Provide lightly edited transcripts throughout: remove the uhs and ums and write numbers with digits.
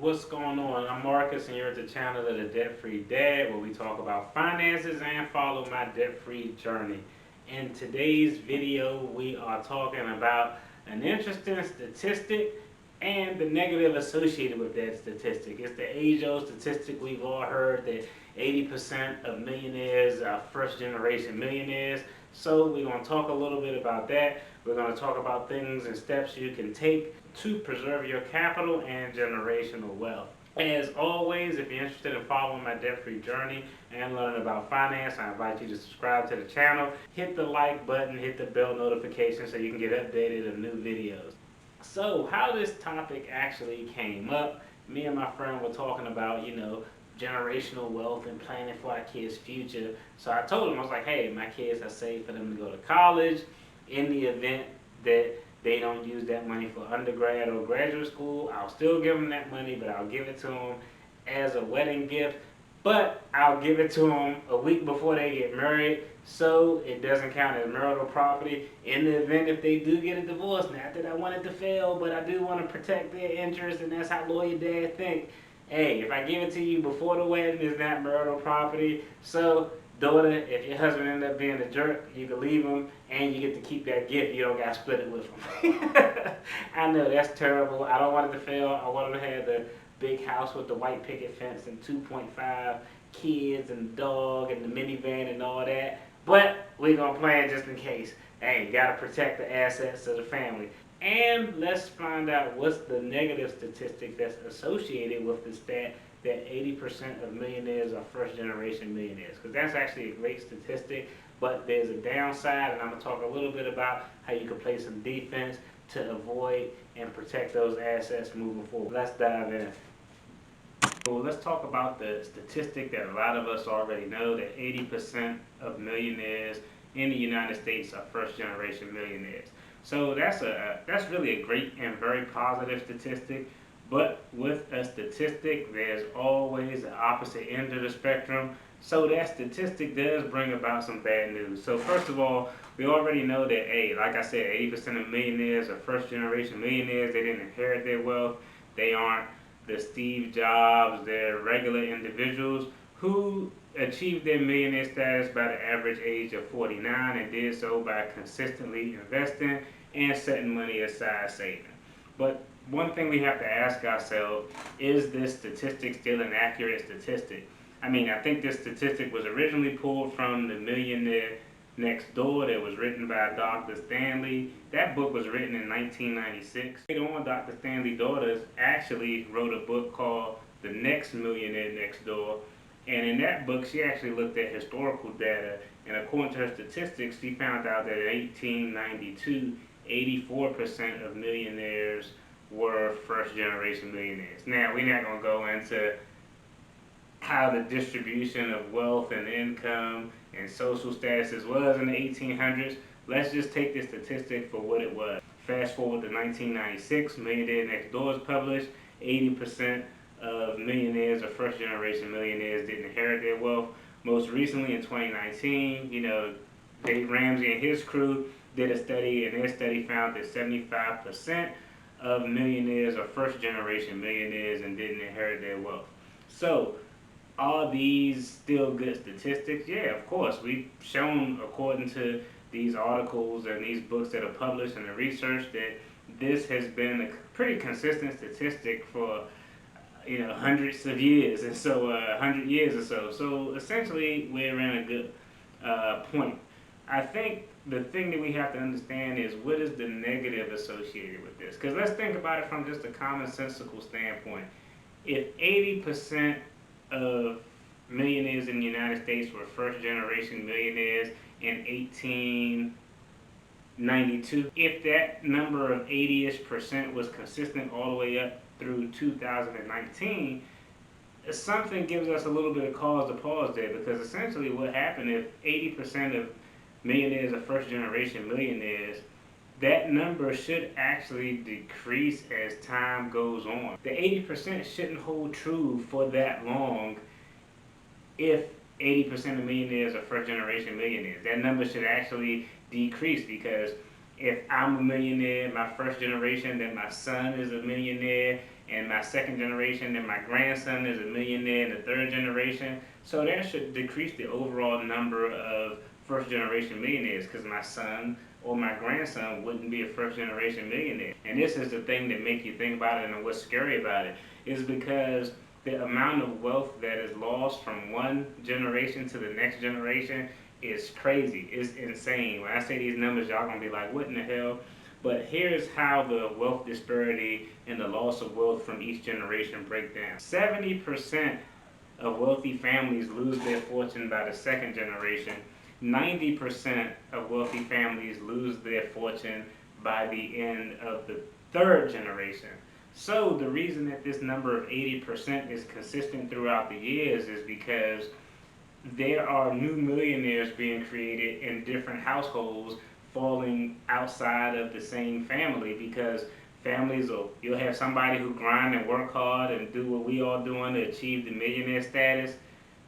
What's going on? I'm Marcus, and you're at the channel of the Debt-Free Dad, where we talk about finances and follow my debt-free journey. In today's video, we are talking about an interesting statistic and the negative associated with that statistic. It's the age-old statistic we've all heard that 80% of millionaires are first-generation millionaires. So we're going to talk a little bit about that. We're going to talk about things and steps you can take to preserve your capital and generational wealth. As always, if you're interested in following my debt-free journey and learning about finance, I invite you to subscribe to the channel, hit the like button, hit the bell notification so you can get updated of new videos. So how this topic actually came up, me and my friend were talking about, generational wealth and planning for our kids' future. So I told him, I was like, hey, my kids, I saved for them to go to college. In the event that they don't use that money for undergrad or graduate school, I'll still give them that money, but I'll give it to them as a wedding gift. But I'll give it to them a week before they get married, so it doesn't count as marital property. In the event if they do get a divorce, not that I want it to fail, but I do want to protect their interests, and that's how lawyer dad think. Hey, if I give it to you before the wedding, it's not marital property. So, daughter, if your husband ends up being a jerk, you can leave him, and you get to keep that gift. You don't got to split it with him. I know, that's terrible. I don't want it to fail. I want them to have the big house with the white picket fence and 2.5 kids and the dog and the minivan and all that. But we're going to plan just in case. Hey, you got to protect the assets of the family. And let's find out what's the negative statistic that's associated with the stat that 80% of millionaires are first-generation millionaires. Because that's actually a great statistic, but there's a downside, and I'm going to talk a little bit about how you can play some defense to avoid and protect those assets moving forward. Let's dive in. So let's talk about the statistic that a lot of us already know, that 80% of millionaires in the United States are first-generation millionaires. So that's really a great and very positive statistic. But with a statistic, there's always the opposite end of the spectrum. So that statistic does bring about some bad news. So first of all, we already know that, hey, like I said, 80% of millionaires are first-generation millionaires. They didn't inherit their wealth. They aren't the Steve Jobs. They're regular individuals who achieved their millionaire status by the average age of 49 and did so by consistently investing and setting money aside saving. But one thing we have to ask ourselves, is this statistic still an accurate statistic? I mean, I think this statistic was originally pulled from The Millionaire Next Door that was written by Dr. Stanley. That book was written in 1996. Later on, Dr. Stanley's daughter actually wrote a book called The Next Millionaire Next Door. And in that book, she actually looked at historical data. And according to her statistics, she found out that in 1892, 84% of millionaires were first-generation millionaires. Now, we're not going to go into how the distribution of wealth and income and social statuses was in the 1800s. Let's just take this statistic for what it was. Fast forward to 1996, Millionaire Next Door is published. 80% of millionaires or first-generation millionaires didn't inherit their wealth. Most recently in 2019, Dave Ramsey and his crew did a study, and their study found that 75% of millionaires are first-generation millionaires and didn't inherit their wealth. So, are these still good statistics? Yeah, of course. We've shown, according to these articles and these books that are published and the research, that this has been a pretty consistent statistic for hundreds of years, and so 100 years or so. So essentially, we're in a good point. I think the thing that we have to understand is, what is the negative associated with this? Because let's think about it from just a commonsensical standpoint. If 80% of millionaires in the United States were first-generation millionaires in 1892, if that number of 80-ish% was consistent all the way up through 2019, something gives us a little bit of cause to pause there, because essentially what happened, if 80% of millionaires are first-generation millionaires, that number should actually decrease as time goes on. The 80% shouldn't hold true for that long if 80% of millionaires are first-generation millionaires. That number should actually decrease, because if I'm a millionaire, my first generation, then my son is a millionaire, in my second generation, and my grandson is a millionaire in the third generation. So that should decrease the overall number of first generation millionaires, because my son or my grandson wouldn't be a first generation millionaire. And this is the thing that makes you think about it, and what's scary about it is because the amount of wealth that is lost from one generation to the next generation is crazy. It's insane. When I say these numbers, y'all gonna be like, what in the hell? But here's how the wealth disparity and the loss of wealth from each generation break down. 70% of wealthy families lose their fortune by the second generation. 90% of wealthy families lose their fortune by the end of the third generation. So the reason that this number of 80% is consistent throughout the years is because there are new millionaires being created in different households falling outside of the same family, because you'll have somebody who grind and work hard and do what we all doing to achieve the millionaire status.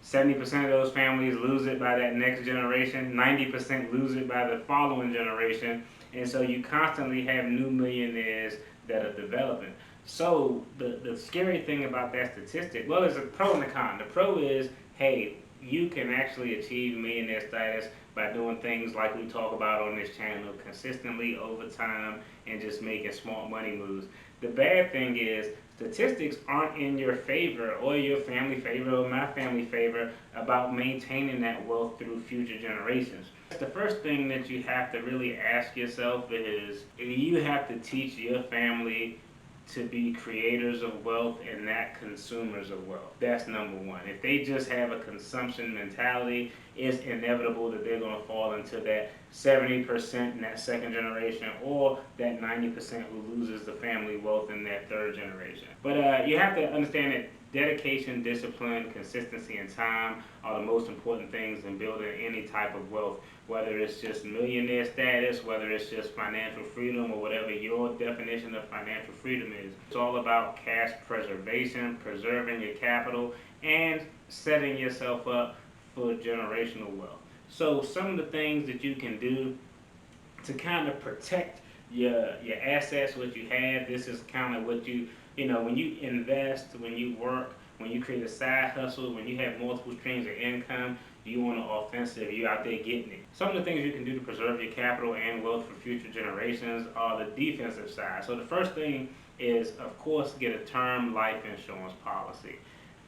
70% of those families lose it by that next generation, 90% lose it by the following generation, and so you constantly have new millionaires that are developing. So the scary thing about that statistic, well, there's a pro and a con. The pro is, hey, you can actually achieve millionaire status by doing things like we talk about on this channel consistently over time and just making smart money moves. The bad thing is statistics aren't in your favor or your family favor or my family favor about maintaining that wealth through future generations. The first thing that you have to really ask yourself is, you have to teach your family to be creators of wealth and not consumers of wealth. That's number one. If they just have a consumption mentality, it's inevitable that they're going to fall into that 70% in that second generation, or that 90% who loses the family wealth in that third generation. But you have to understand that dedication, discipline, consistency, and time are the most important things in building any type of wealth, whether it's just millionaire status, whether it's just financial freedom, or whatever your definition of financial freedom is. It's all about cash preservation, preserving your capital, and setting yourself up for generational wealth. So some of the things that you can do to kind of protect your assets, what you have, this is kind of what when you invest, when you work, when you create a side hustle, when you have multiple streams of income, you on the offensive, you're out there getting it. Some of the things you can do to preserve your capital and wealth for future generations are the defensive side. So the first thing is, of course, get a term life insurance policy.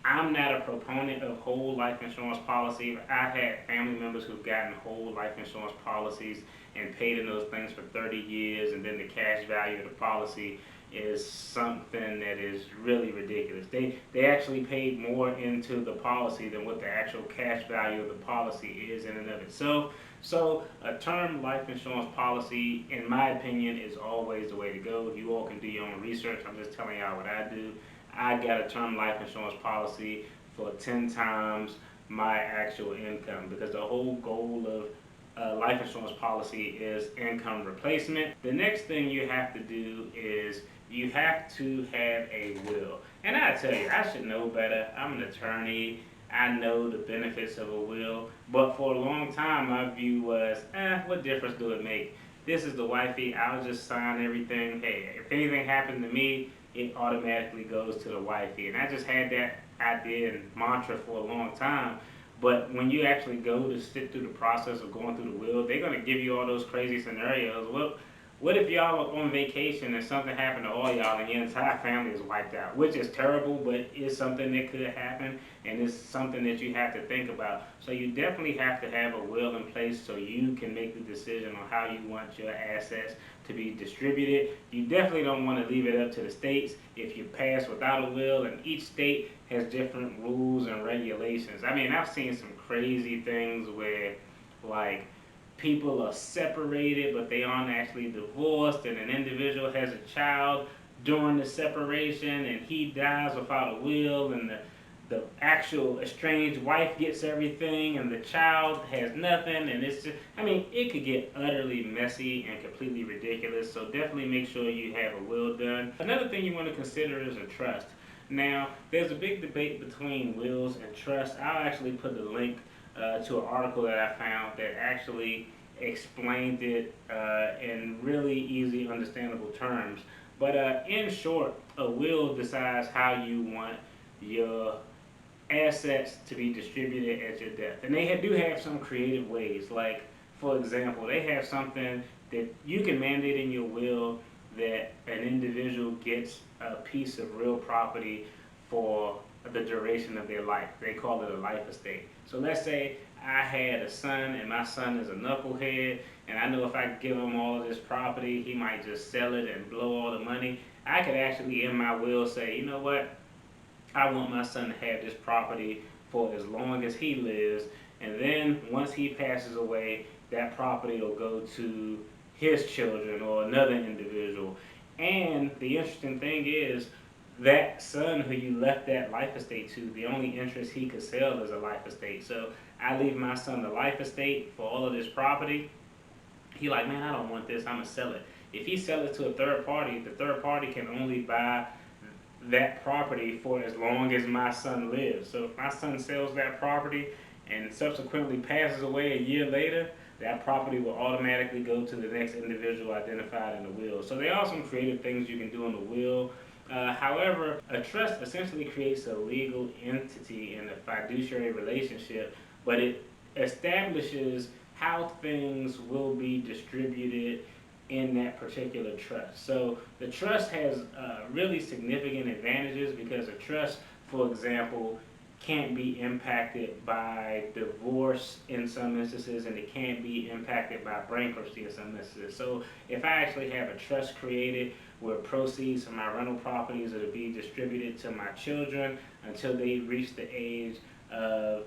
I'm not a proponent of whole life insurance policy. I've had family members who've gotten whole life insurance policies and paid in those things for 30 years, and then the cash value of the policy is something that is really ridiculous. They actually paid more into the policy than what the actual cash value of the policy is in and of itself. So a term life insurance policy, in my opinion, is always the way to go. You all can do your own research. I'm just telling y'all what I do. I got a term life insurance policy for 10 times my actual income, because the whole goal of life insurance policy is income replacement. The next thing you have to do is you have to have a will. And I tell you, I should know better. I'm an attorney. I know the benefits of a will. But for a long time, my view was, what difference do it make? This is the wifey. I'll just sign everything. Hey, if anything happened to me, it automatically goes to the wifey. And I just had that idea and mantra for a long time. But when you actually go to sit through the process of going through the will, they're going to give you all those crazy scenarios. Well, what if y'all are on vacation and something happened to all y'all and your entire family is wiped out? Which is terrible, but it's something that could happen, and it's something that you have to think about. So you definitely have to have a will in place so you can make the decision on how you want your assets to be distributed. You definitely don't want to leave it up to the states if you pass without a will, and each state has different rules and regulations. I mean, I've seen some crazy things where, like, people are separated but they aren't actually divorced, and an individual has a child during the separation and he dies without a will, and the actual estranged wife gets everything and the child has nothing, and it's just, I mean, it could get utterly messy and completely ridiculous. So definitely make sure you have a will done. Another thing you want to consider is a trust. Now, there's a big debate between wills and trusts. I'll actually put the link to an article that I found that actually explained it in really easy, understandable terms. But in short, a will decides how you want your assets to be distributed at your death. And they do have some creative ways. Like, for example, they have something that you can mandate in your will that an individual gets a piece of real property for the duration of their life. They call it a life estate. So let's say I had a son and my son is a knucklehead, and I know if I give him all of this property, he might just sell it and blow all the money. I could actually in my will say, you know what, I want my son to have this property for as long as he lives, and then once he passes away, that property will go to his children or another individual. And the interesting thing is, that son who you left that life estate to, the only interest he could sell is a life estate. So I leave my son the life estate for all of this property. He like, man, I don't want this, I'm gonna sell it. If he sell it to a third party, the third party can only buy that property for as long as my son lives. So if my son sells that property and subsequently passes away a year later, that property will automatically go to the next individual identified in the will. So there are some creative things you can do in the will. However, a trust essentially creates a legal entity in a fiduciary relationship, but it establishes how things will be distributed in that particular trust. So the trust has really significant advantages because a trust, for example, can't be impacted by divorce in some instances, and it can't be impacted by bankruptcy in some instances. So if I actually have a trust created where proceeds from my rental properties are to be distributed to my children until they reach the age of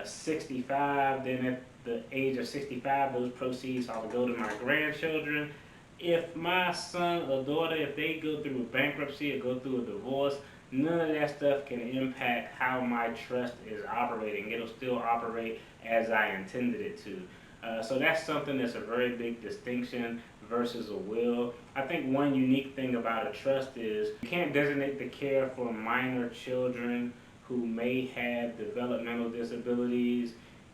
65, then at the age of 65, those proceeds are to go to my grandchildren. If my son or daughter, if they go through a bankruptcy or go through a divorce, none of that stuff can impact how my trust is operating. It'll still operate as I intended it to. So that's something that's a very big distinction versus a will. I think one unique thing about a trust is you can't designate the care for minor children who may have developmental disabilities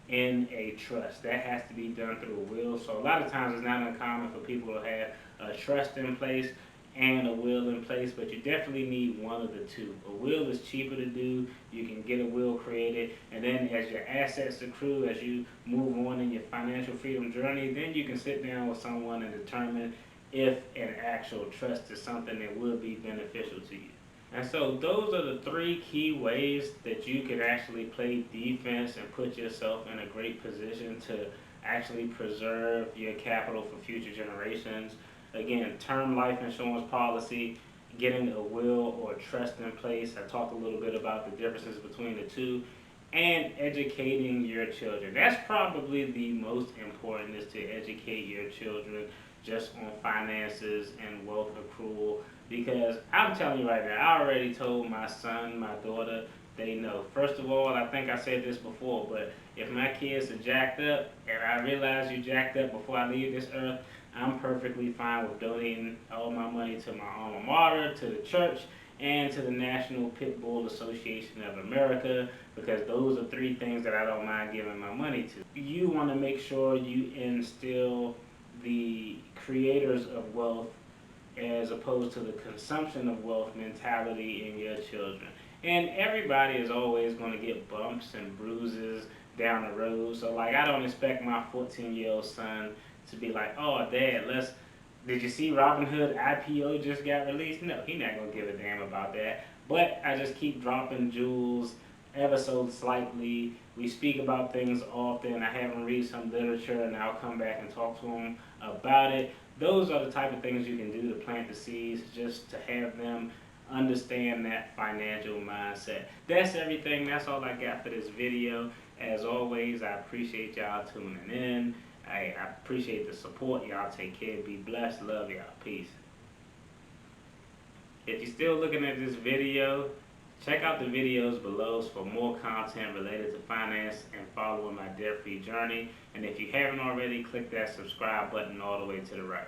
in a trust. That has to be done through a will. So a lot of times it's not uncommon for people to have a trust in place and a will in place, but you definitely need one of the two. A will is cheaper to do. You can get a will created, and then as your assets accrue, as you move on in your financial freedom journey, then you can sit down with someone and determine if an actual trust is something that will be beneficial to you. And so those are the three key ways that you can actually play defense and put yourself in a great position to actually preserve your capital for future generations. Again, term life insurance policy, getting a will or trust in place. I talked a little bit about the differences between the two, and educating your children. That's probably the most important, is to educate your children just on finances and wealth accrual. Because I'm telling you right now, I already told my son, my daughter, they know. First of all, I think I said this before, but if my kids are jacked up and I realize you jacked up before I leave this earth, I'm perfectly fine with donating all my money to my alma mater, to the church, and to the National Pit Bull Association of America, because those are three things that I don't mind giving my money to. You want to make sure you instill the creators of wealth as opposed to the consumption of wealth mentality in your children. And everybody is always going to get bumps and bruises down the road. So like, I don't expect my 14-year-old son to be like, oh dad, did you see Robinhood IPO just got released? No, he's not going to give a damn about that. But I just keep dropping jewels ever so slightly. We speak about things often. I have him read some literature and I'll come back and talk to him about it. Those are the type of things you can do to plant the seeds, just to have them understand that financial mindset. That's everything. That's all I got for this video. As always, I appreciate y'all tuning in. I appreciate the support. Y'all take care. Be blessed. Love y'all. Peace. If you're still looking at this video, check out the videos below for more content related to finance and following my debt-free journey. And if you haven't already, click that subscribe button all the way to the right.